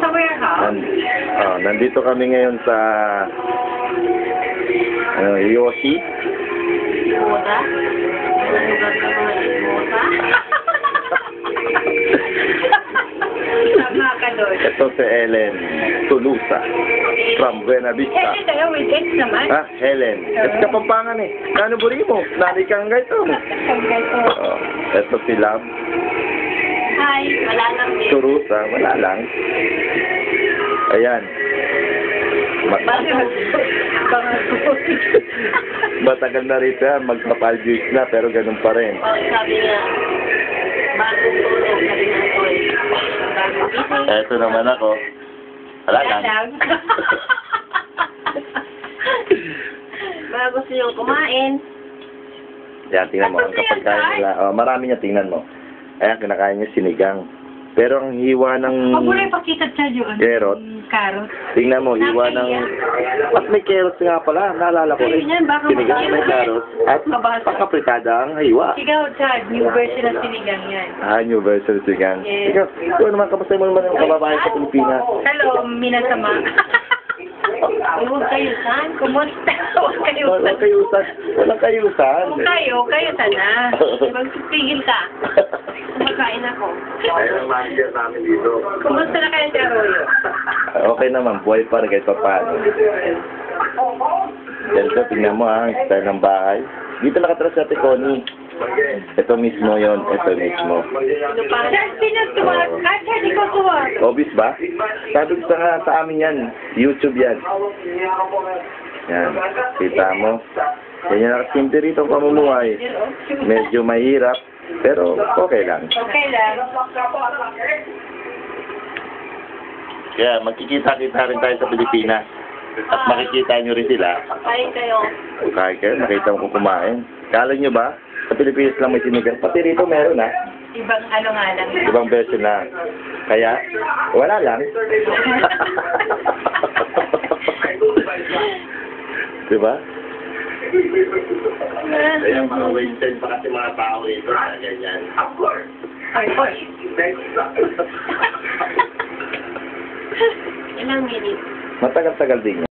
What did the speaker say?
Sa warehouse? Nandito kami ngayon sa Yoshi. Moda? Lugar ka mga moda? Tama ka doon. Ito si Ellen Tulusa from Buena Vista. Helen tayo with X naman. Helen. Ito Kapampangan eh. Kano buri mo? Nani kang gaito. Ito si Lab. Hi, wala lang din. Turusa, wala lang. Ayan. Matagal na rito yan, magpa-5 na, pero ganun pa rin. Sabi nga, bagong tulog, sabi nga ko eh. Eto naman ako. Wala lang. Baka gusto nyo kumain. Yan, tingnan mo. Ang kapagkain nila. Marami niya, tingnan mo. Ayan, kinakain niya sinigang. Pero ang hiwa ng... Huwag mo rin pakita siya yun. Carrot. Carrot. Tingnan mo, hiwa ng... At may carrots nga pala. Naalala ko rin. Sinigang may carrots. At pangkapritada ang hiwa. Ikaw, Chad, new version ng sinigang yan. New version ng sinigang. Yes. Ikaw naman, kamusta mo naman ang kababayan sa Pilipinas? Hello, minasama. Huwag kayo, San. Kumusta? Huwag kayo, San. Walang kayusan. Walang kayusan. Huwag kayo sana. Magpipigil ka. Kumakain ako. Ayun ang manager namin dito. Kumusta na kayo, Charoyo? Okay naman, buhay pa rin kahit pa paano. Ganito, tingnan mo ang style ng bahay. Dito nakatira si Ate Connie. Ito mismo yon, ito mismo. Saan pinagtuwag? Saan ikaw tuwag? Obvious ba? Sabi ko sa amin yan. YouTube yan. Yan. Kita mo. Yan yung nakasimple rito ang pamumuhay. Medyo mahirap, pero okay lang. Okay lang. Kaya magkikita-kita rin tayo sa Pilipinas. At makikita nyo rin sila. Kain kayo. Kahit kayo, nakita mo kung kumain. Kala nyo ba? Sa Pilipinas lang may sinigang. Pati rito meron Ibang ano nga lang. Ibang version na. Kaya, wala lang. Diba? Kaya mga wasted pa kasi mga tao rito na ganyan. Ay, ilang minutes? Matagal-tagal din yan.